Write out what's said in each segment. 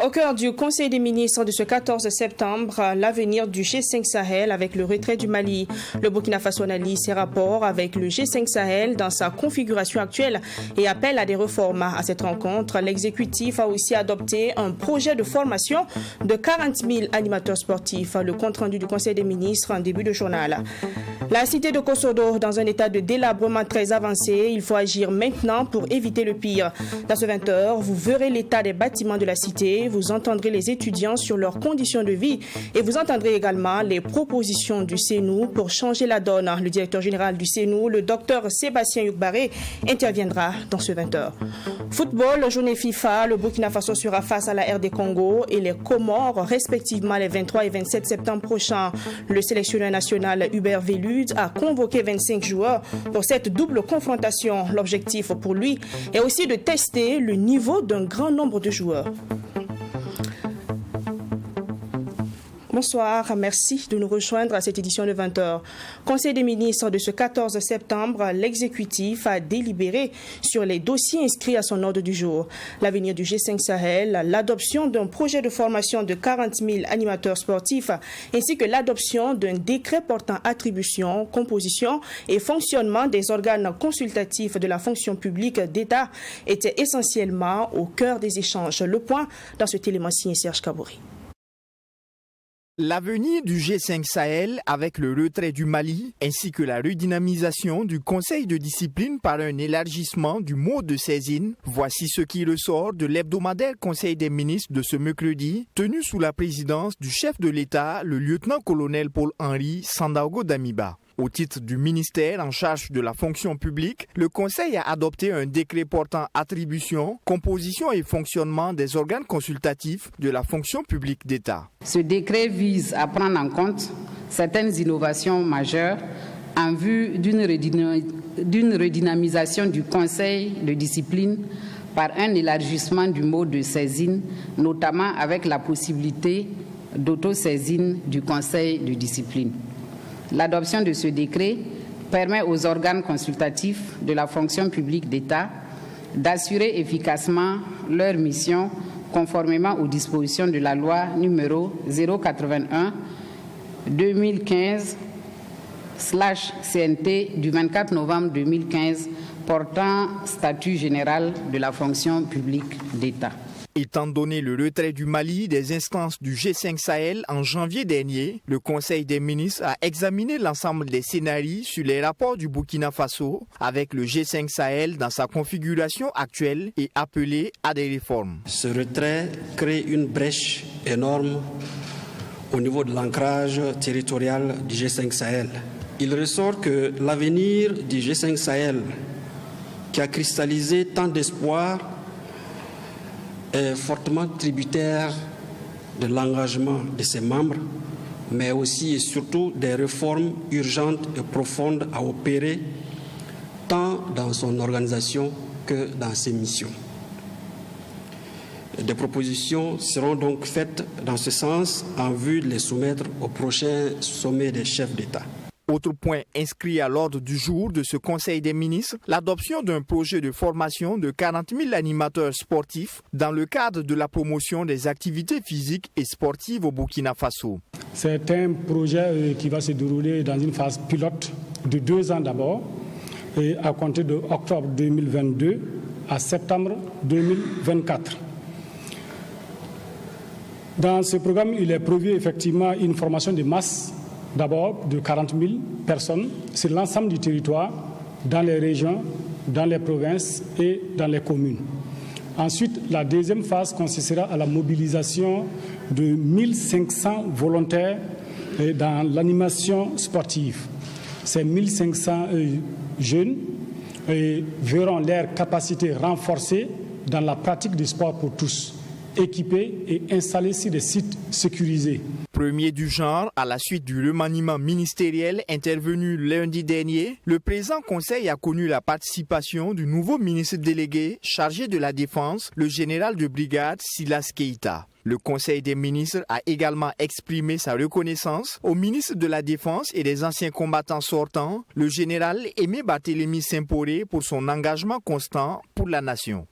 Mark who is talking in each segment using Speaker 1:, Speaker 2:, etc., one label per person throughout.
Speaker 1: Au cœur du Conseil des ministres de ce 14 septembre, l'avenir du G5 Sahel avec le retrait du Mali. Le Burkina Faso analyse ses rapports avec le G5 Sahel dans sa configuration actuelle et appelle à des réformes. À cette rencontre, l'exécutif a aussi adopté un projet de formation de 40 000 animateurs sportifs. Le compte-rendu du Conseil des ministres en début de journal. La cité de Kosodo dans un état de délabrement très avancé. Il faut agir maintenant pour éviter le pire. Dans ce 20h, vous verrez l'état des bâtiments de la cité. Vous entendrez les étudiants sur leurs conditions de vie et vous entendrez également les propositions du CNU pour changer la donne. Le directeur général du CNU, le docteur Sébastien Yukbaré, interviendra dans ce 20h. Football, journée FIFA, le Burkina Faso sera face à la RD Congo et les Comores, respectivement les 23 et 27 septembre prochains. Le sélectionneur national Hubert Velud a convoqué 25 joueurs pour cette double confrontation. L'objectif pour lui est aussi de tester le niveau d'un grand nombre de joueurs. Bonsoir, merci de nous rejoindre à cette édition de 20h. Conseil des ministres de ce 14 septembre, l'exécutif a délibéré sur les dossiers inscrits à son ordre du jour. L'avenir du G5 Sahel, l'adoption d'un projet de formation de 40 000 animateurs sportifs, ainsi que l'adoption d'un décret portant attribution, composition et fonctionnement des organes consultatifs de la fonction publique d'État étaient essentiellement au cœur des échanges. Le point dans ce élément signé Serge Kabouri.
Speaker 2: L'avenir du G5 Sahel avec le retrait du Mali ainsi que la redynamisation du Conseil de discipline par un élargissement du mode de saisine, voici ce qui ressort de l'hebdomadaire Conseil des ministres de ce mercredi, tenu sous la présidence du chef de l'État, le lieutenant-colonel Paul-Henri Sandaogo Damiba. Au titre du ministère en charge de la fonction publique, le Conseil a adopté un décret portant attribution, composition et fonctionnement des organes consultatifs de la fonction publique d'État.
Speaker 3: Ce décret vise à prendre en compte certaines innovations majeures en vue d'une redynamisation du Conseil de discipline par un élargissement du mode de saisine, notamment avec la possibilité d'autosaisine du Conseil de discipline. L'adoption de ce décret permet aux organes consultatifs de la fonction publique d'État d'assurer efficacement leur mission conformément aux dispositions de la loi numéro 081/2015/CNT du 24 novembre 2015 portant statut général de la fonction publique d'État.
Speaker 2: Étant donné le retrait du Mali des instances du G5 Sahel en janvier dernier, le Conseil des ministres a examiné l'ensemble des scénarios sur les rapports du Burkina Faso avec le G5 Sahel dans sa configuration actuelle et appelé à des réformes.
Speaker 4: Ce retrait crée une brèche énorme au niveau de l'ancrage territorial du G5 Sahel. Il ressort que l'avenir du G5 Sahel, qui a cristallisé tant d'espoir, est fortement tributaire de l'engagement de ses membres, mais aussi et surtout des réformes urgentes et profondes à opérer, tant dans son organisation que dans ses missions. Des propositions seront donc faites dans ce sens en vue de les soumettre au prochain sommet des chefs d'État.
Speaker 2: Autre point inscrit à l'ordre du jour de ce Conseil des ministres, l'adoption d'un projet de formation de 40 000 animateurs sportifs dans le cadre de la promotion des activités physiques et sportives au Burkina Faso.
Speaker 5: C'est un projet qui va se dérouler dans une phase pilote de 2 ans d'abord, et à compter de octobre 2022 à septembre 2024. Dans ce programme, il est prévu effectivement une formation de masse, d'abord de 40 000 personnes sur l'ensemble du territoire, dans les régions, dans les provinces et dans les communes. Ensuite, la deuxième phase consistera à la mobilisation de 1500 volontaires dans l'animation sportive. Ces 1500 jeunes verront leurs capacités renforcées dans la pratique du sport pour tous. équipés et installés sur des sites sécurisés.
Speaker 2: Premier du genre, à la suite du remaniement ministériel intervenu lundi dernier, le présent conseil a connu la participation du nouveau ministre délégué chargé de la Défense, le général de brigade Silas Keita. Le Conseil des ministres a également exprimé sa reconnaissance au ministre de la Défense et des anciens combattants sortants, le général Aimé Barthélemy Simporé, pour son engagement constant pour la nation.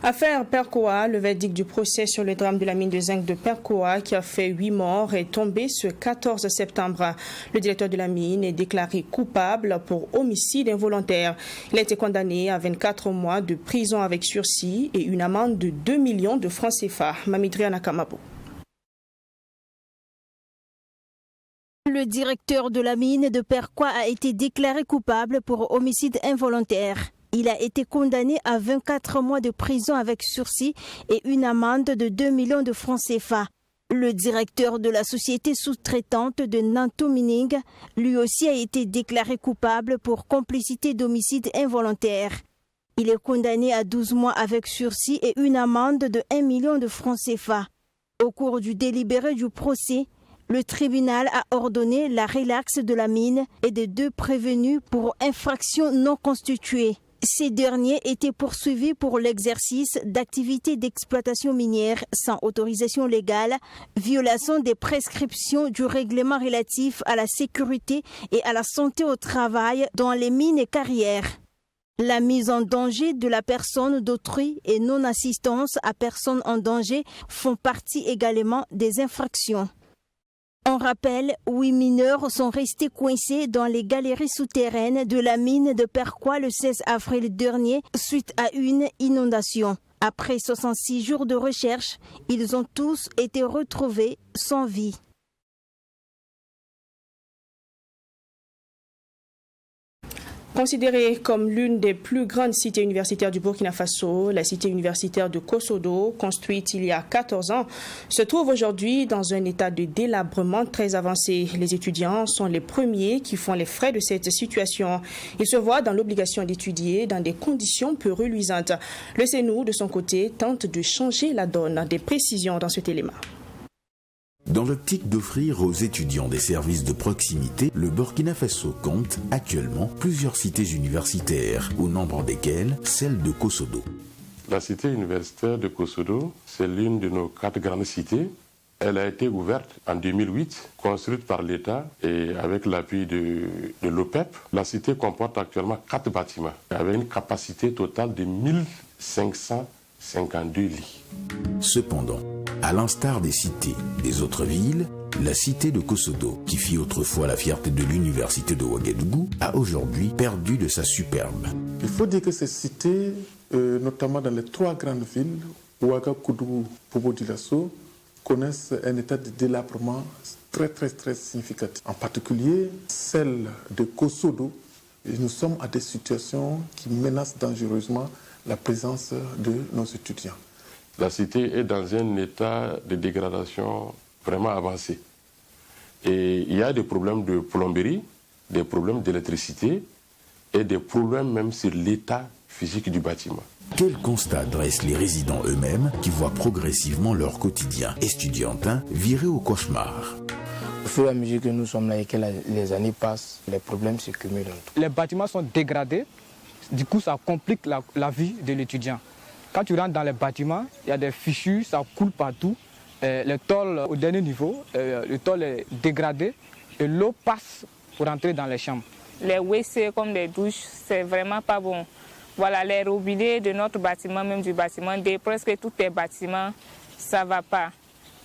Speaker 1: Affaire Percoa, le verdict du procès sur le drame de la mine de zinc de Percoa qui a fait 8 morts est tombé ce 14 septembre. Le directeur de la mine est déclaré coupable pour homicide involontaire. Il a été condamné à 24 mois de prison avec sursis et une amende de 2 millions de francs CFA. Mamidriana Kamabo.
Speaker 6: Le directeur de la mine de Percoa a été déclaré coupable pour homicide involontaire. Il a été condamné à 24 mois de prison avec sursis et une amende de 2 millions de francs CFA. Le directeur de la société sous-traitante de Nanto Mining, lui aussi a été déclaré coupable pour complicité d'homicide involontaire. Il est condamné à 12 mois avec sursis et une amende de 1 million de francs CFA. Au cours du délibéré du procès, le tribunal a ordonné la relaxe de la mine et des 2 prévenus pour infraction non constituée. Ces derniers étaient poursuivis pour l'exercice d'activités d'exploitation minière sans autorisation légale, violation des prescriptions du règlement relatif à la sécurité et à la santé au travail dans les mines et carrières. La mise en danger de la personne d'autrui et non-assistance à personne en danger font partie également des infractions. On rappelle, 8 mineurs sont restés coincés dans les galeries souterraines de la mine de Percoa le 16 avril dernier suite à une inondation. Après 66 jours de recherche, ils ont tous été retrouvés sans vie.
Speaker 1: Considérée comme l'une des plus grandes cités universitaires du Burkina Faso, la cité universitaire de Kosodo, construite il y a 14 ans, se trouve aujourd'hui dans un état de délabrement très avancé. Les étudiants sont les premiers qui font les frais de cette situation. Ils se voient dans l'obligation d'étudier dans des conditions peu reluisantes. Le CNU, de son côté, tente de changer la donne. Des précisions dans cet élément.
Speaker 7: Dans l'optique d'offrir aux étudiants des services de proximité, le Burkina Faso compte actuellement plusieurs cités universitaires, au nombre desquelles celle de Kosodo.
Speaker 8: La cité universitaire de Kosodo, c'est l'une de nos 4 grandes cités. Elle a été ouverte en 2008, construite par l'État et avec l'appui de l'OPEP. La cité comporte actuellement 4 bâtiments, avec une capacité totale de 1552 lits.
Speaker 7: Cependant, à l'instar des cités des autres villes, la cité de Kosodo, qui fit autrefois la fierté de l'université de Ouagadougou, a aujourd'hui perdu de sa superbe.
Speaker 9: Il faut dire que ces cités, notamment dans les 3 grandes villes, Ouagadougou, Bobo-Dioulasso, connaissent un état de délabrement très significatif. En particulier, celle de Kosodo, nous sommes à des situations qui menacent dangereusement la présence de nos étudiants.
Speaker 8: La cité est dans un état de dégradation vraiment avancé. Et il y a des problèmes de plomberie, des problèmes d'électricité et des problèmes même sur l'état physique du bâtiment.
Speaker 7: Quel constat dressent les résidents eux-mêmes qui voient progressivement leur quotidien estudiantin virer au cauchemar?
Speaker 10: Au fur et à mesure que nous sommes là et que les années passent, les problèmes se cumulent.
Speaker 11: Les bâtiments sont dégradés, du coup ça complique la vie de l'étudiant. Quand tu rentres dans les bâtiments, il y a des fissures, ça coule partout. Le tôle au dernier niveau, le tôle est dégradé et l'eau passe pour entrer dans les chambres.
Speaker 12: Les WC comme les douches, c'est vraiment pas bon. Voilà, les robinets de notre bâtiment, même du bâtiment, de presque tous les bâtiments, ça va pas.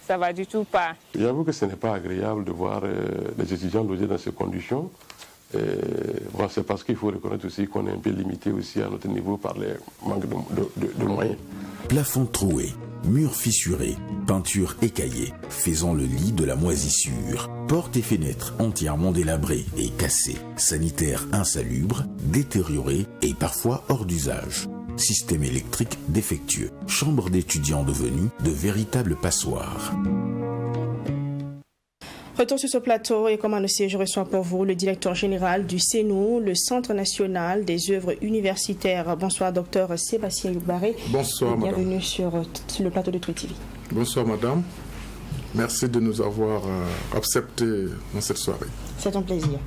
Speaker 12: Ça va du tout pas.
Speaker 8: J'avoue que ce n'est pas agréable de voir les étudiants logés dans ces conditions. Bon, c'est parce qu'il faut reconnaître aussi qu'on est un peu limité aussi à notre niveau par les manques de moyens.
Speaker 7: Plafond troué, murs fissurés, peinture écaillée, faisant le lit de la moisissure. Portes et fenêtres entièrement délabrées et cassées. Sanitaires insalubres, détériorés et parfois hors d'usage. Système électrique défectueux. Chambres d'étudiants devenues de véritables passoires.
Speaker 1: Retour sur ce plateau et comme annoncé, je reçois pour vous le directeur général du CENU, le Centre national des œuvres universitaires. Bonsoir, docteur Sébastien Youbare.
Speaker 13: Bonsoir, madame.
Speaker 1: Bienvenue sur le plateau de Truth TV.
Speaker 13: Bonsoir, madame. Merci de nous avoir accepté dans cette soirée.
Speaker 1: C'est un plaisir.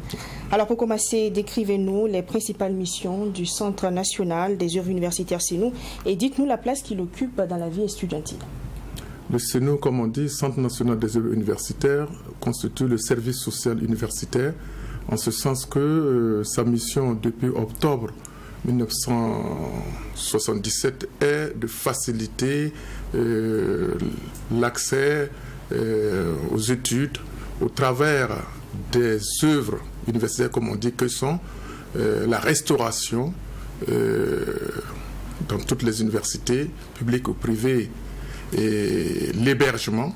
Speaker 1: Alors, pour commencer, décrivez-nous les principales missions du Centre national des œuvres universitaires CENU et dites-nous la place qu'il occupe dans la vie estudiantine.
Speaker 13: Le CENU, comme on dit, Centre national des œuvres universitaires, constitue le service social universitaire, en ce sens que sa mission depuis octobre 1977 est de faciliter l'accès aux études au travers des œuvres universitaires, comme on dit, que sont la restauration dans toutes les universités, publiques ou privées, et l'hébergement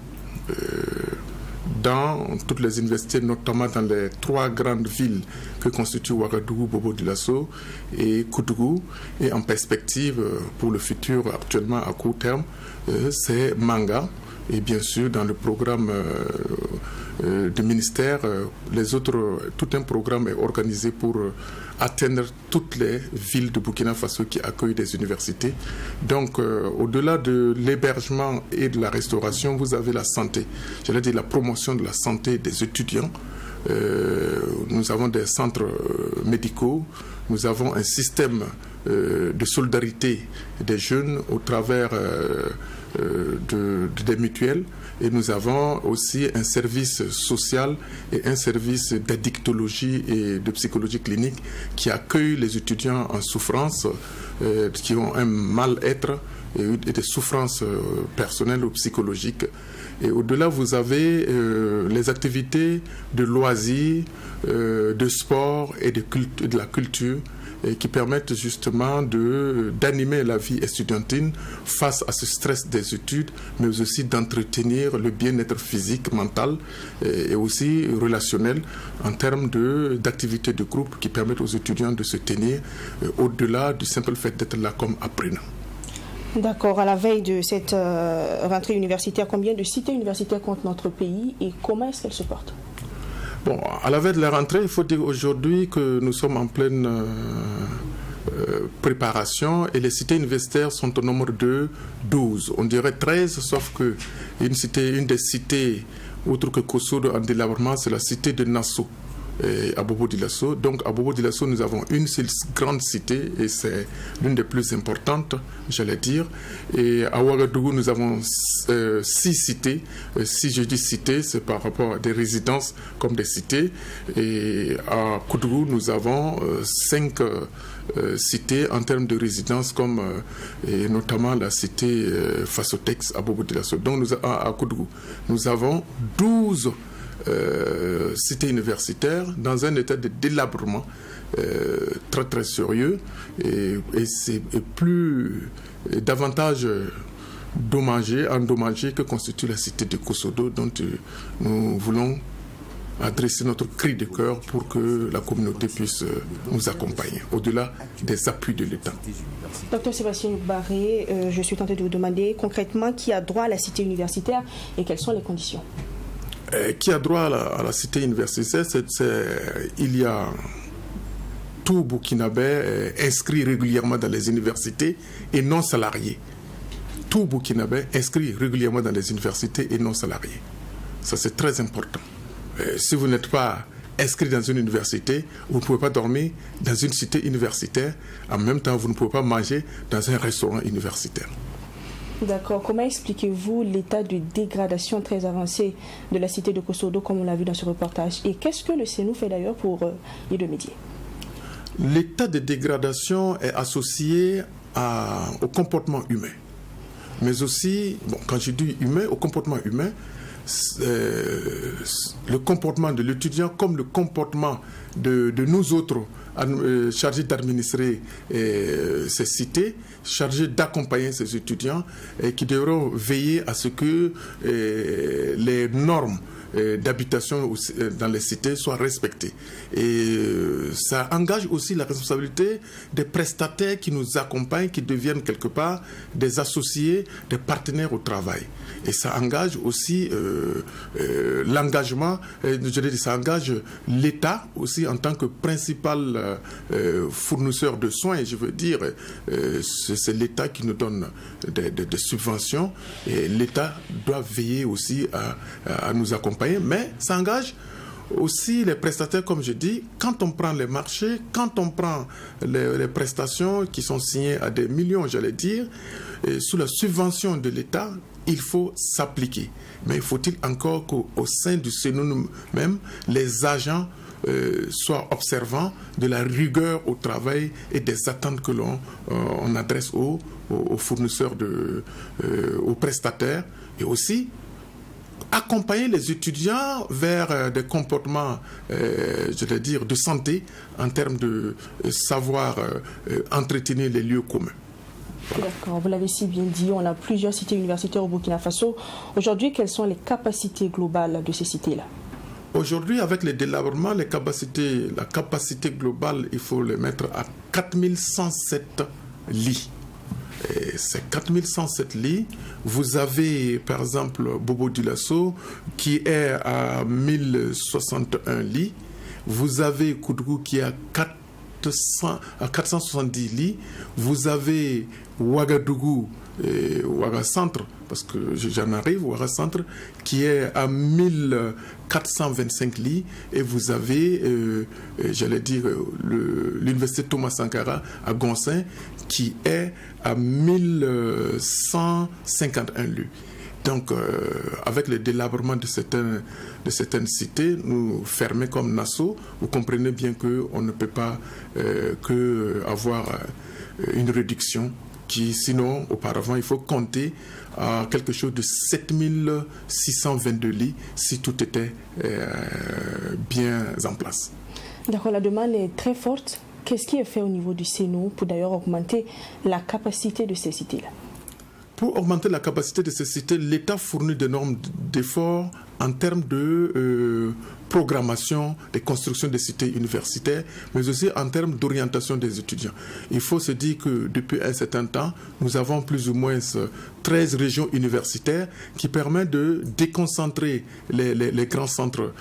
Speaker 13: dans toutes les universités, notamment dans les 3 grandes villes que constituent Ouagadougou, Bobo-Dioulasso et Koudougou. Et en perspective pour le futur, actuellement à court terme, c'est Manga. Et bien sûr, dans le programme du ministère, tout un programme est organisé pour atteindre toutes les villes de Burkina Faso qui accueillent des universités. Donc, au-delà de l'hébergement et de la restauration, vous avez la santé. J'allais dire la promotion de la santé des étudiants. Nous avons des centres médicaux, nous avons un système de solidarité des jeunes au travers des mutuelles, et nous avons aussi un service social et un service d'addictologie et de psychologie clinique qui accueille les étudiants en souffrance, qui ont un mal-être et des souffrances personnelles ou psychologiques. Et au-delà, vous avez les activités de loisirs, de sport et de la culture, qui permettent justement d'animer la vie estudiantine face à ce stress des études, mais aussi d'entretenir le bien-être physique, mental et aussi relationnel en termes d'activités de groupe qui permettent aux étudiants de se tenir au-delà du simple fait d'être là comme apprenants.
Speaker 1: D'accord. À la veille de cette rentrée universitaire, combien de cités universitaires compte notre pays et comment est-ce qu'elles se portent?
Speaker 13: Bon, à la veille de la rentrée, il faut dire aujourd'hui que nous sommes en pleine préparation et les cités universitaires sont au nombre de 12. On dirait 13, sauf que une des cités, outre que Kossodo en délabrement, c'est la cité de Nassau. À Bobo-Dioulasso. Donc à Bobo-Dioulasso, nous avons une seule grande cité et c'est l'une des plus importantes, j'allais dire. Et à Ouagadougou, nous avons 6 cités. Si je dis cité, c'est par rapport à des résidences comme des cités. Et à Koudougou, nous avons 5 cités en termes de résidences, comme et notamment la cité Fasotex à Bobo-Dioulasso. Donc à Koudougou, nous avons 12 cités universitaires dans un état de délabrement très très sérieux et c'est davantage endommagé que constitue la cité de Kossodo, dont nous voulons adresser notre cri de cœur pour que la communauté puisse nous accompagner au-delà des appuis de l'État.
Speaker 1: Docteur Sébastien Youbare, je suis tenté de vous demander concrètement qui a droit à la cité universitaire et quelles sont les conditions.
Speaker 13: Qui a droit à la cité universitaire, il y a tout Burkinabé inscrit régulièrement dans les universités et non salarié. Tout Burkinabé inscrit régulièrement dans les universités et non salarié. Ça, c'est très important. Si vous n'êtes pas inscrit dans une université, vous ne pouvez pas dormir dans une cité universitaire. En même temps, vous ne pouvez pas manger dans un restaurant universitaire.
Speaker 1: D'accord. Comment expliquez-vous l'état de dégradation très avancé de la cité de Kossodo, comme on l'a vu dans ce reportage? Et qu'est-ce que le CENU fait d'ailleurs pour y remédier?
Speaker 13: L'état de dégradation est associé au comportement humain. Mais aussi, quand je dis humain, au comportement humain, le comportement de l'étudiant comme le comportement de nous autres chargés d'administrer ces cités, chargés d'accompagner ces étudiants et qui devront veiller à ce que les normes d'habitation dans les cités soient respectés. Et ça engage aussi la responsabilité des prestataires qui nous accompagnent, qui deviennent quelque part des associés, des partenaires au travail. Et ça engage aussi l'engagement, ça engage l'État aussi en tant que principal fournisseur de soins. Je veux dire, c'est l'État qui nous donne des subventions et l'État doit veiller aussi à nous accompagner, mais ça engage aussi les prestataires, comme je dis, quand on prend les marchés, quand on prend les prestations qui sont signées à des millions, j'allais dire, sous la subvention de l'État, il faut s'appliquer. Mais faut-il encore qu'au sein du CENU même, les agents soient observants de la rigueur au travail et des attentes que l'on adresse aux fournisseurs, aux prestataires, et aussi accompagner les étudiants vers des comportements, de santé en termes de savoir entretenir les lieux communs. Voilà.
Speaker 1: D'accord, vous l'avez si bien dit, on a plusieurs cités universitaires au Burkina Faso. Aujourd'hui, quelles sont les capacités globales de ces cités-là?
Speaker 13: Aujourd'hui, avec les délabrements, la capacité globale, il faut les mettre à 4107 lits. Et ces 4107 lits, vous avez par exemple Bobo-Dioulasso qui est à 1061 lits, vous avez Koudougou qui est à 470 lits, vous avez Ouagadougou et Ouaga Centre, parce que j'en arrive, Ouaga Centre, qui est à 1425 lits, et vous avez, l'université Thomas Sankara à Gonsin, qui est à 1151 lits. Donc, avec le délabrement de certaines cités, nous fermer comme Nassau, vous comprenez bien qu'on ne peut pas avoir une réduction qui, sinon, auparavant, il faut compter à quelque chose de 7622 lits si tout était bien en place.
Speaker 1: D'accord, la demande est très forte. Qu'est-ce qui est fait au niveau du CENU pour d'ailleurs augmenter la capacité de ces cités-là?
Speaker 13: Pour augmenter la capacité de ces cités, l'État fournit d'énormes efforts en termes de programmation des constructions des cités universitaires, mais aussi en termes d'orientation des étudiants. Il faut se dire que depuis un certain temps, nous avons plus ou moins 13 régions universitaires qui permettent de déconcentrer les grands centres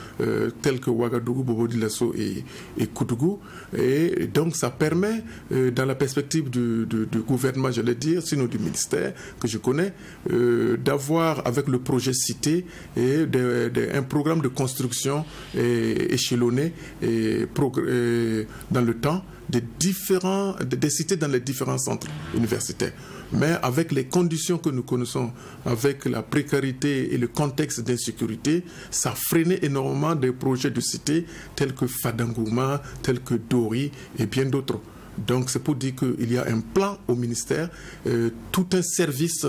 Speaker 13: tels que Ouagadougou, Bobo-Dioulasso et Koudougou. Et donc ça permet, dans la perspective du gouvernement, j'allais dire, sinon du ministère que je connais, d'avoir avec le projet cité un programme de construction échelonné dans le temps des cités dans les différents centres universitaires. Mais avec les conditions que nous connaissons, avec la précarité et le contexte d'insécurité, ça freinait énormément des projets de cités tels que Fadangouma, tels que Dori et bien d'autres. Donc c'est pour dire qu'il y a un plan au ministère, tout un service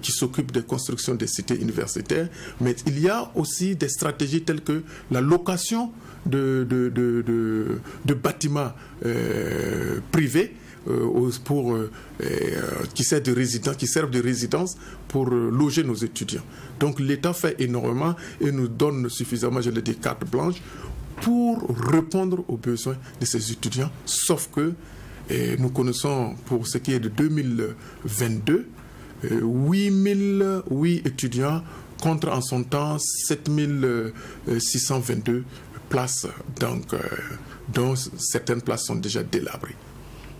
Speaker 13: qui s'occupe des constructions des cités universitaires, mais il y a aussi des stratégies telles que la location de bâtiments privés qui servent de résidence pour loger nos étudiants. Donc l'État fait énormément et nous donne suffisamment, je l'ai dit, carte blanche pour répondre aux besoins de ces étudiants, sauf que nous connaissons, pour ce qui est de 2022, 8008 étudiants contre en son temps 7622 places, dont certaines places sont déjà délabrées.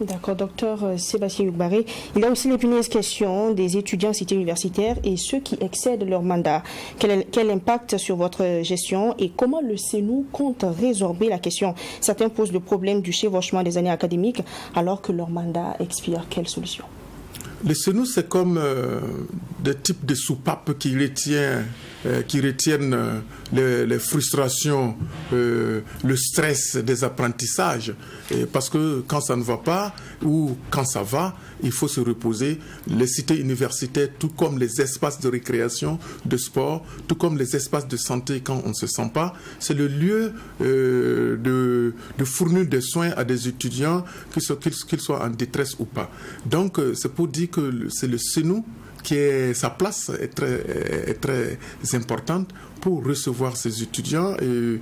Speaker 1: D'accord, docteur Sébastien Youkbaré. Il y a aussi l'épineuse question des étudiants en cité universitaire et ceux qui excèdent leur mandat. Quel impact sur votre gestion et comment le CENU compte résorber la question? Certains posent le problème du chevauchement des années académiques alors que leur mandat expire. Quelle solution?
Speaker 13: Le CENU, c'est comme des types de soupapes qui retiennent les frustrations, le stress des apprentissages. Parce que quand ça ne va pas ou quand ça va, il faut se reposer. Les cités universitaires, tout comme les espaces de récréation, de sport, tout comme les espaces de santé quand on ne se sent pas, c'est le lieu de fournir des soins à des étudiants, qu'ils soient en détresse ou pas. Donc, c'est pour dire que c'est le CENU sa place est très importante pour recevoir ces étudiants. Et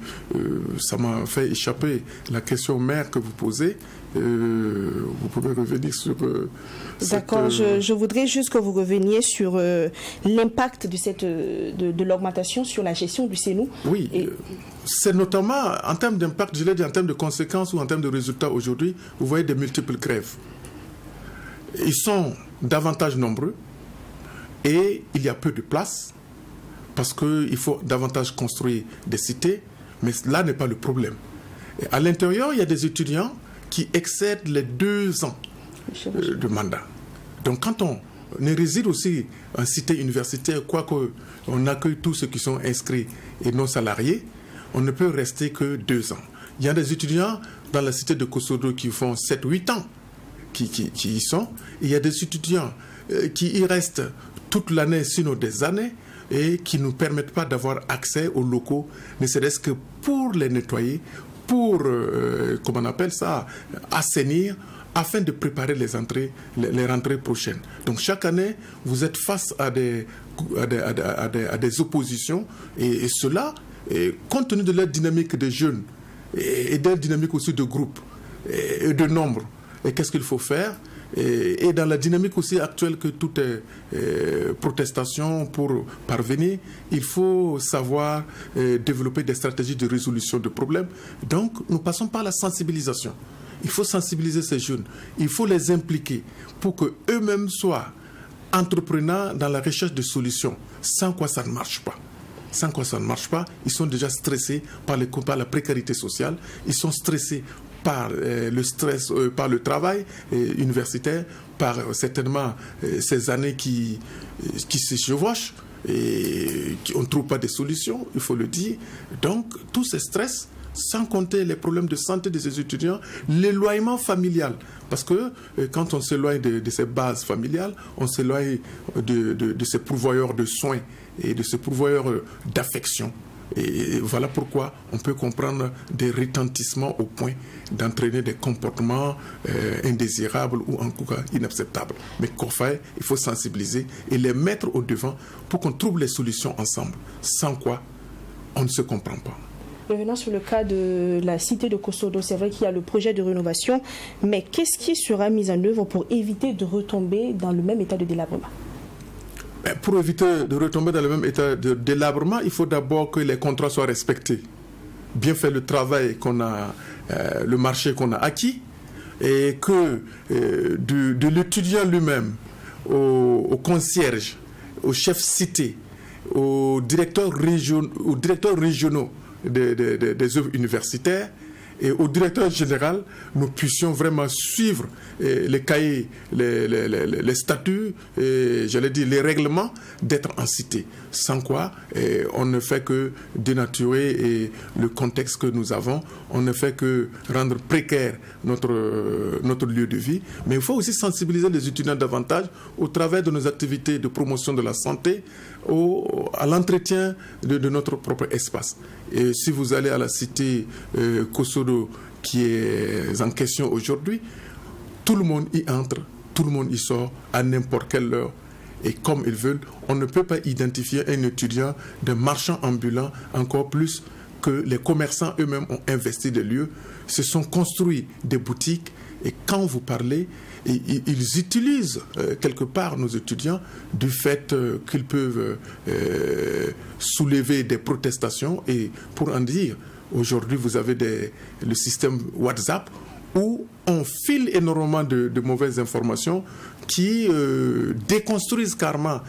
Speaker 13: ça m'a fait échapper la question mère que vous posez. Vous pouvez revenir sur...
Speaker 1: D'accord, je voudrais juste que vous reveniez sur l'impact de l'augmentation sur la gestion du CENU.
Speaker 13: Oui, c'est notamment en termes d'impact, je l'ai dit, en termes de conséquences ou en termes de résultats aujourd'hui, vous voyez des multiples grèves. Ils sont davantage nombreux et il y a peu de place parce qu'il faut davantage construire des cités, mais là n'est pas le problème. Et à l'intérieur, il y a des étudiants qui excèdent les 2 ans de mandat. Donc quand on réside aussi en cité universitaire, quoique on accueille tous ceux qui sont inscrits et non salariés, on ne peut rester que 2 ans. Il y a des étudiants dans la cité de Kosodo qui font 7-8 ans qui y sont. Et il y a des étudiants qui y restent toute l'année, sinon des années, et qui ne nous permettent pas d'avoir accès aux locaux, ne serait-ce que pour les nettoyer, pour, comment on appelle ça, assainir, afin de préparer les rentrées prochaines. Donc chaque année, vous êtes face à des oppositions, et cela, compte tenu de la dynamique des jeunes, et de la dynamique aussi de groupe, et de nombre. Et qu'est-ce qu'il faut faire ? Et dans la dynamique aussi actuelle que toute protestation pour parvenir, il faut savoir développer des stratégies de résolution de problèmes. Donc, nous passons par la sensibilisation. Il faut sensibiliser ces jeunes. Il faut les impliquer pour qu'eux-mêmes soient entrepreneurs dans la recherche de solutions, sans quoi ça ne marche pas. Sans quoi ça ne marche pas, ils sont déjà stressés par la précarité sociale, ils sont stressés par le stress, par le travail universitaire, par certainement ces années qui se chevauchent et on ne trouve pas de solutions, il faut le dire. Donc, tous ces stress, sans compter les problèmes de santé de ces étudiants, l'éloignement familial. Parce que quand on s'éloigne de ces bases familiales, on s'éloigne de ces pourvoyeurs de soins et de ces pourvoyeurs d'affection. Et voilà pourquoi on peut comprendre des retentissements au point d'entraîner des comportements indésirables ou en tout cas inacceptables. Mais qu'on fait, il faut sensibiliser et les mettre au devant pour qu'on trouve les solutions ensemble. Sans quoi, on ne se comprend pas.
Speaker 1: Revenons sur le cas de la cité de Kosodo, c'est vrai qu'il y a le projet de rénovation, mais qu'est-ce qui sera mis en œuvre pour éviter de retomber dans le même état de délabrement ?
Speaker 13: Pour éviter de retomber dans le même état de délabrement, il faut d'abord que les contrats soient respectés. Bien faire le travail qu'on a, le marché qu'on a acquis, et que de l'étudiant lui-même, au concierge, au chef cité, aux directeurs régionaux des œuvres universitaires et au directeur général, nous puissions vraiment suivre les cahiers, les statuts, j'allais dire les règlements d'être en cité. Sans quoi, on ne fait que dénaturer le contexte que nous avons, on ne fait que rendre précaire notre lieu de vie. Mais il faut aussi sensibiliser les étudiants davantage au travers de nos activités de promotion de la santé, à l'entretien de notre propre espace. Et si vous allez à la cité Kosodo qui est en question aujourd'hui, tout le monde y entre, tout le monde y sort à n'importe quelle heure et comme ils veulent. On ne peut pas identifier un étudiant de marchand ambulant, encore plus que les commerçants eux-mêmes ont investi des lieux, se sont construits des boutiques et quand vous parlez, ils utilisent quelque part nos étudiants du fait qu'ils peuvent soulever des protestations et pour en dire, aujourd'hui vous avez le système WhatsApp où on file énormément de mauvaises informations qui déconstruisent carrément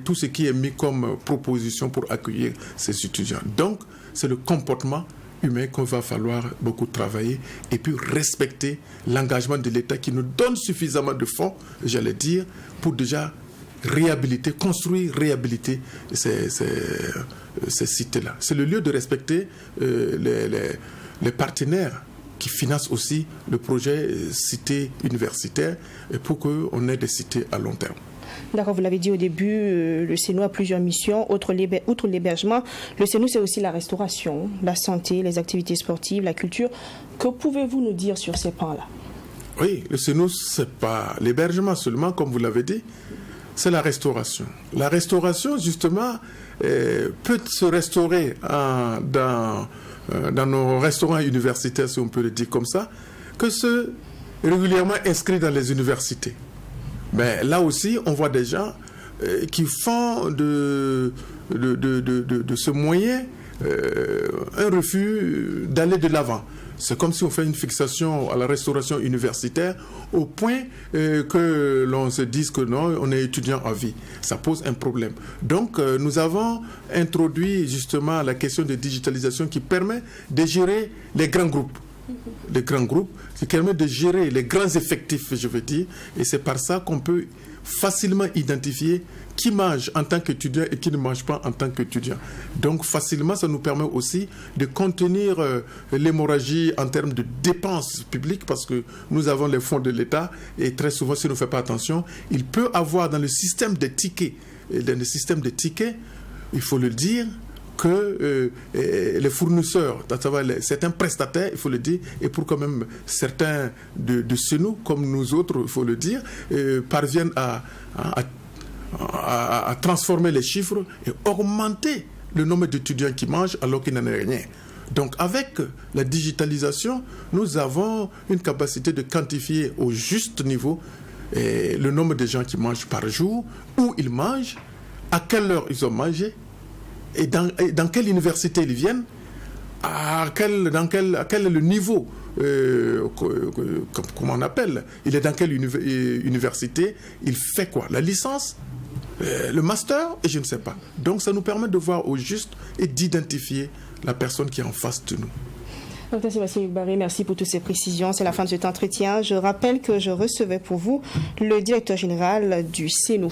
Speaker 13: tout ce qui est mis comme proposition pour accueillir ces étudiants. Donc, c'est le comportement humain qu'on va falloir beaucoup travailler et puis respecter l'engagement de l'État qui nous donne suffisamment de fonds, j'allais dire, pour déjà construire, réhabiliter ces cités-là. C'est le lieu de respecter les partenaires qui financent aussi le projet cité universitaire pour qu'on ait des cités à long terme.
Speaker 1: D'accord, vous l'avez dit au début, le CENU a plusieurs missions. Outre l'hébergement, le CENU, c'est aussi la restauration, la santé, les activités sportives, la culture. Que pouvez-vous nous dire sur ces pans-là ?
Speaker 13: Oui, le CENU, ce n'est pas l'hébergement seulement, comme vous l'avez dit. c'est la restauration. La restauration, justement, peut se restaurer dans nos restaurants universitaires, si on peut le dire comme ça, que ceux régulièrement inscrits dans les universités. Mais là aussi, on voit des gens qui font de ce moyen un refus d'aller de l'avant. C'est comme si on fait une fixation à la restauration universitaire au point que l'on se dise que non, on est étudiant en vie. Ça pose un problème. Donc, nous avons introduit justement la question de digitalisation qui permet de gérer les grands groupes. Les grands groupes, qui permet de gérer les grands effectifs, je veux dire. Et c'est par ça qu'on peut facilement identifier qui mange en tant qu'étudiant et qui ne mange pas en tant qu'étudiant. Donc facilement, ça nous permet aussi de contenir l'hémorragie en termes de dépenses publiques parce que nous avons les fonds de l'État et très souvent, si on ne fait pas attention, il peut avoir dans le système des tickets, il faut le dire, que les fournisseurs, certains prestataires, il faut le dire, et pour quand même certains de nous, comme nous autres, il faut le dire, parviennent à transformer les chiffres et augmenter le nombre d'étudiants qui mangent alors qu'il n'en est rien. Donc avec la digitalisation, nous avons une capacité de quantifier au juste niveau le nombre de gens qui mangent par jour, où ils mangent, à quelle heure ils ont mangé, et dans quelle université ils viennent, quel est le niveau, comment on appelle, il est dans quelle université, il fait quoi, la licence, le master, et je ne sais pas. Donc ça nous permet de voir au juste et d'identifier la personne qui est en face de nous.
Speaker 1: Dr Sébastien Yugbaré, merci pour toutes ces précisions. C'est la fin de cet entretien. Je rappelle que je recevais pour vous le directeur général du CENU.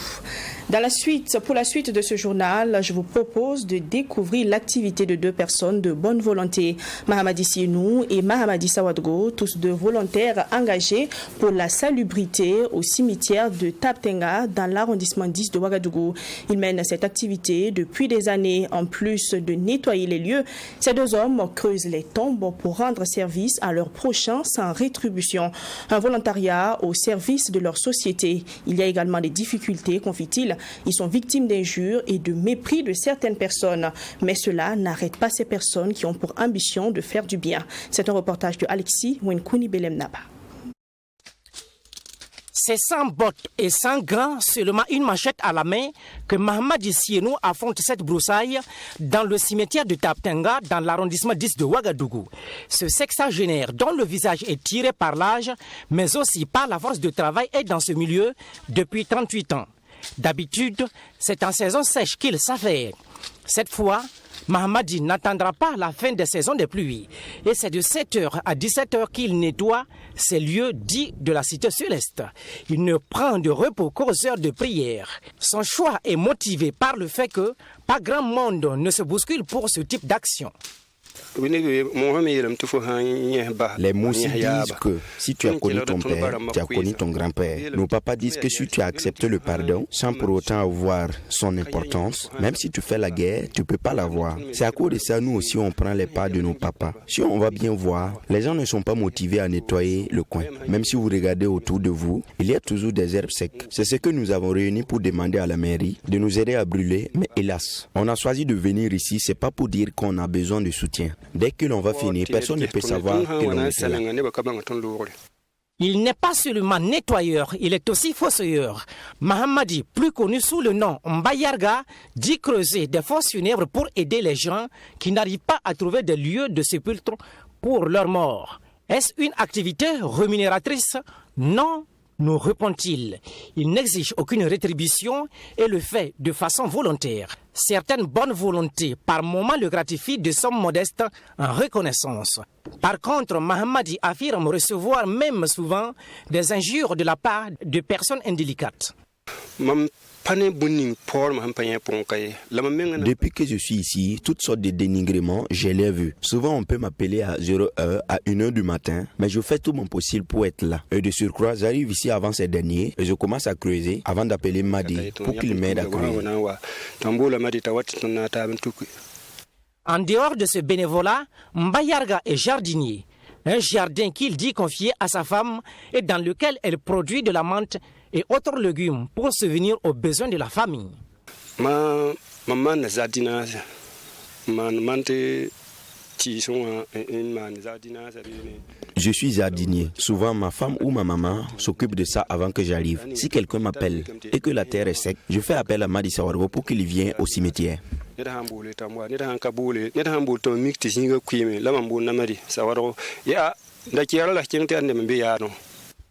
Speaker 1: Pour la suite de ce journal, je vous propose de découvrir l'activité de deux personnes de bonne volonté, Mahamadi Sienou et Mahamadi Sawadgo, tous deux volontaires engagés pour la salubrité au cimetière de Taptenga dans l'arrondissement 10 de Ouagadougou. Ils mènent cette activité depuis des années. En plus de nettoyer les lieux, ces deux hommes creusent les tombes pour rendre service à leurs prochains sans rétribution. Un volontariat au service de leur société. Il y a également des difficultés, confie-t-il. Ils sont victimes d'injures et de mépris de certaines personnes. Mais cela n'arrête pas ces personnes qui ont pour ambition de faire du bien. C'est un reportage de Alexis Wenkouni Belem Naba.
Speaker 14: C'est sans bottes et sans gants, seulement une machette à la main, que Mahamadi Sienou affronte cette broussaille dans le cimetière de Taptenga, dans l'arrondissement 10 de Ouagadougou. Ce sexagénaire, dont le visage est tiré par l'âge, mais aussi par la force de travail, est dans ce milieu depuis 38 ans. D'habitude, c'est en saison sèche qu'il s'affaire. Cette fois, Mahamadi n'attendra pas la fin des saisons des pluies. Et c'est de 7h à 17h qu'il nettoie ces lieux dits de la cité céleste. Il ne prend de repos qu'aux heures de prière. Son choix est motivé par le fait que pas grand monde ne se bouscule pour ce type d'action.
Speaker 15: Les moussis disent que si tu as connu ton père, tu as connu ton grand-père. Nos papas disent que si tu as accepté le pardon, sans pour autant avoir son importance, même si tu fais la guerre, tu ne peux pas l'avoir. C'est à cause de ça, nous aussi, on prend les pas de nos papas. Si on va bien voir, les gens ne sont pas motivés à nettoyer le coin. Même si vous regardez autour de vous, il y a toujours des herbes secs. C'est ce que nous avons réuni pour demander à la mairie de nous aider à brûler, mais hélas, on a choisi de venir ici, c'est pas pour dire qu'on a besoin de soutien. Dès que l'on va finir, personne ne peut savoir que l'on est là.
Speaker 14: Il n'est pas seulement nettoyeur, il est aussi fossoyeur. Mahamadi, plus connu sous le nom Mbayarga, dit creuser des fosses funèbres pour aider les gens qui n'arrivent pas à trouver des lieux de sépulture pour leurs morts. Est-ce une activité rémunératrice? Non, nous répond-il. Il n'exige aucune rétribution et le fait de façon volontaire. Certaines bonnes volontés, par moments, le gratifient de sommes modestes en reconnaissance. Par contre, Mahamadi affirme recevoir même souvent des injures de la part de personnes indélicates.
Speaker 15: Depuis que je suis ici, toutes sortes de dénigrements, je les ai vus. Souvent, on peut m'appeler à 0h, à 1h du matin, mais je fais tout mon possible pour être là. Et de surcroît, j'arrive ici avant ces derniers et je commence à creuser avant d'appeler Madi pour qu'il m'aide à creuser.
Speaker 14: En dehors de ce bénévolat, Mbayarga est jardinier. Un jardin qu'il dit confier à sa femme et dans lequel elle produit de la menthe et autres légumes pour subvenir aux besoins de la famille.
Speaker 15: Je suis jardinier. Souvent, ma femme ou ma maman s'occupe de ça avant que j'arrive. Si quelqu'un m'appelle et que la terre est sec, je fais appel à Madi Sawargo pour qu'il vienne au cimetière.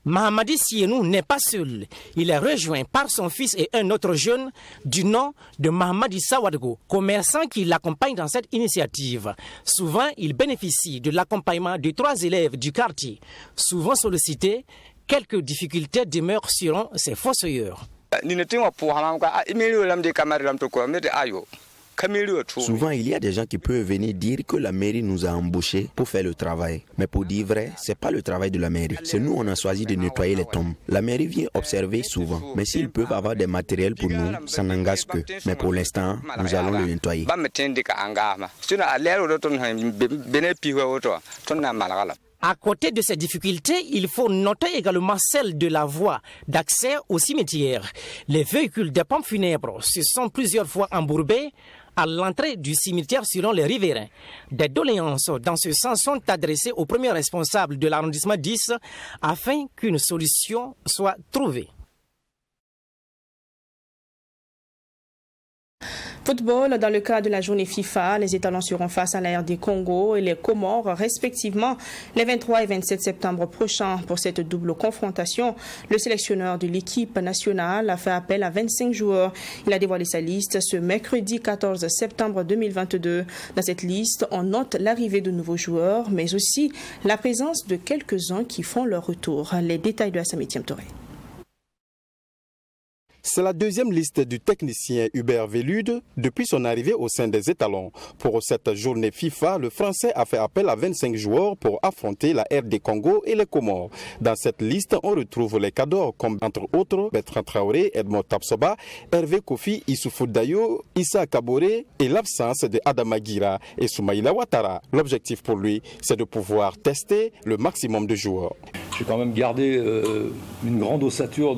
Speaker 14: Mahamadi Sienou n'est pas seul. Il est rejoint par son fils et un autre jeune du nom de Mahamadi Sawadgo, commerçant qui l'accompagne dans cette initiative. Souvent, il bénéficie de l'accompagnement de 3 élèves du quartier. Souvent sollicités, quelques difficultés demeurent sur ces fossoyeurs.
Speaker 15: Souvent, il y a des gens qui peuvent venir dire que la mairie nous a embauchés pour faire le travail. Mais pour dire vrai, ce n'est pas le travail de la mairie. C'est nous, on a choisi de nettoyer les tombes. La mairie vient observer souvent. Mais s'ils peuvent avoir des matériels pour nous, ça n'engage que. Mais pour l'instant, nous allons le nettoyer.
Speaker 14: À côté de ces difficultés, il faut noter également celle de la voie d'accès au cimetière. Les véhicules des pompes funèbres se sont plusieurs fois embourbés à l'entrée du cimetière selon les riverains. Des doléances dans ce sens sont adressées aux premiers responsables de l'arrondissement 10 afin qu'une solution soit trouvée.
Speaker 1: Football, dans le cadre de la journée FIFA, les étalons seront face à la RD Congo et les Comores, respectivement, les 23 et 27 septembre prochains. Pour cette double confrontation, le sélectionneur de l'équipe nationale a fait appel à 25 joueurs. Il a dévoilé sa liste ce mercredi 14 septembre 2022. Dans cette liste, on note l'arrivée de nouveaux joueurs, mais aussi la présence de quelques-uns qui font leur retour. Les détails de Assami Touré.
Speaker 16: C'est la deuxième liste du technicien Hubert Vélude depuis son arrivée au sein des étalons. Pour cette journée FIFA, le Français a fait appel à 25 joueurs pour affronter la RD Congo et les Comores. Dans cette liste, on retrouve les cadors comme entre autres Bertrand Traoré, Edmond Tapsoba, Hervé Kofi, Issoufou Dayo, Issa Kaboré et l'absence de Adama Gira et Soumaïla Ouattara. L'objectif pour lui, c'est de pouvoir tester le maximum de joueurs.
Speaker 17: J'ai quand même gardé une grande ossature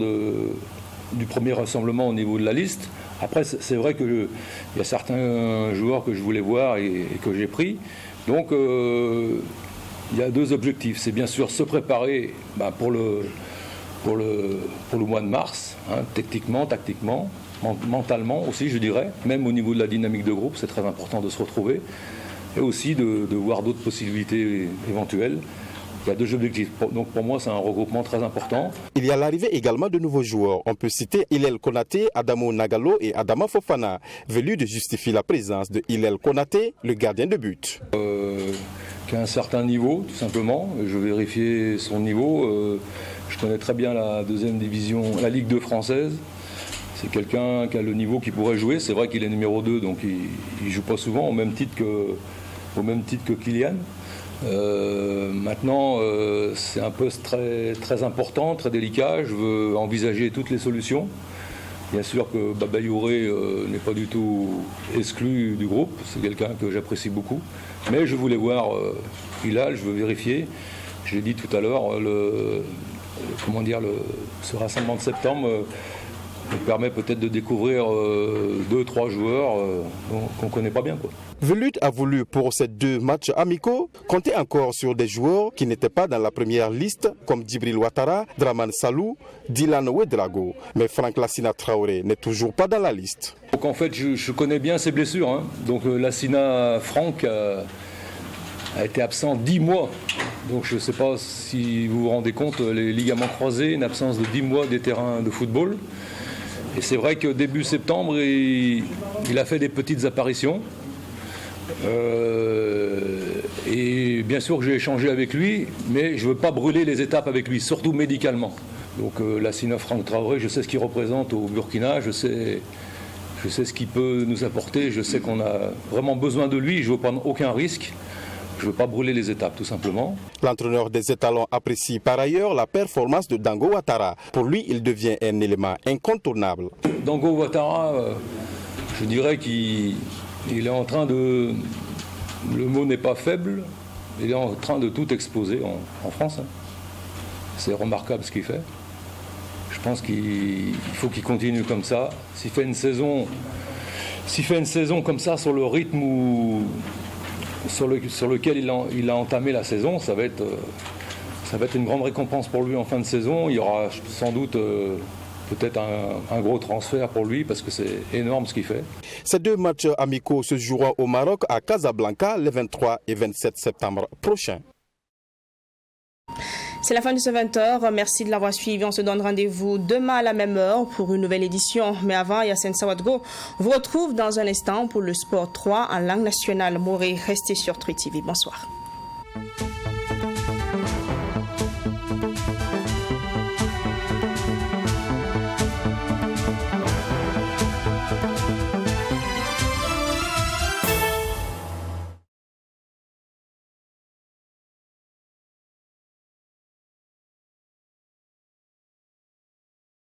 Speaker 17: du premier rassemblement au niveau de la liste. Après, c'est vrai qu'il y a certains joueurs que je voulais voir et que j'ai pris. Donc, il y a 2 objectifs. C'est bien sûr se préparer pour le mois de mars, hein, techniquement, tactiquement, mentalement aussi, je dirais. Même au niveau de la dynamique de groupe, c'est très important de se retrouver. Et aussi de voir d'autres possibilités éventuelles. Il y a 2 objectifs. Donc pour moi, c'est un regroupement très important.
Speaker 16: Il y a l'arrivée également de nouveaux joueurs. On peut citer Hillel Konaté, Adamo Nagalo et Adama Fofana. Vélude justifie la présence de Hillel Konaté, le gardien de but.
Speaker 17: Qui a un certain niveau, tout simplement. Je vais vérifier son niveau. Je connais très bien la 2e division, la Ligue 2 française. C'est quelqu'un qui a le niveau qui pourrait jouer. C'est vrai qu'il est numéro 2, donc il ne joue pas souvent au même titre que Kylian. Maintenant, c'est un poste très, très important, très délicat. Je veux envisager toutes les solutions. Bien sûr que Baba Youré n'est pas du tout exclu du groupe. C'est quelqu'un que j'apprécie beaucoup. Mais je voulais voir Hilal, je veux vérifier. Je l'ai dit tout à l'heure, ce rassemblement de septembre nous permet peut-être de découvrir 2-3 joueurs qu'on ne connaît pas bien, quoi.
Speaker 16: Vélude a voulu, pour ces 2 matchs amicaux, compter encore sur des joueurs qui n'étaient pas dans la première liste, comme Djibril Ouattara, Draman Salou, Dylan Ouedraogo. Mais Franck Lassina Traoré n'est toujours pas dans la liste.
Speaker 17: Donc en fait, je connais bien ses blessures. Hein. Donc Lassina Franck a été absent 10 mois. Donc je ne sais pas si vous vous rendez compte, les ligaments croisés, une absence de 10 mois des terrains de football. Et c'est vrai que début septembre, il a fait des petites apparitions. Et bien sûr que j'ai échangé avec lui, mais je ne veux pas brûler les étapes avec lui, surtout médicalement. Donc Lassina Franck Traoré, je sais ce qu'il représente au Burkina, je sais ce qu'il peut nous apporter, je sais qu'on a vraiment besoin de lui, je ne veux prendre aucun risque. Je ne veux pas brûler les étapes, tout simplement.
Speaker 16: L'entraîneur des étalons apprécie par ailleurs la performance de Dango Ouattara. Pour lui, il devient un élément incontournable.
Speaker 17: Dango Ouattara, je dirais qu'il est en train de... Le mot n'est pas faible, il est en train de tout exploser en France. Hein. C'est remarquable ce qu'il fait. Je pense qu'il faut qu'il continue comme ça. S'il fait une saison comme ça sur le rythme sur lequel il a entamé la saison, ça va être une grande récompense pour lui en fin de saison. Il y aura sans doute peut-être un gros transfert pour lui parce que c'est énorme ce qu'il fait.
Speaker 16: Ces 2 matchs amicaux se joueront au Maroc à Casablanca les 23 et 27 septembre prochains.
Speaker 1: C'est la fin de ce 20h. Merci de l'avoir suivi. On se donne rendez-vous demain à la même heure pour une nouvelle édition. Mais avant, Yassine Sawadgo vous retrouve dans un instant pour le Sport 3 en langue nationale. Moré, restez sur Truy TV. Bonsoir.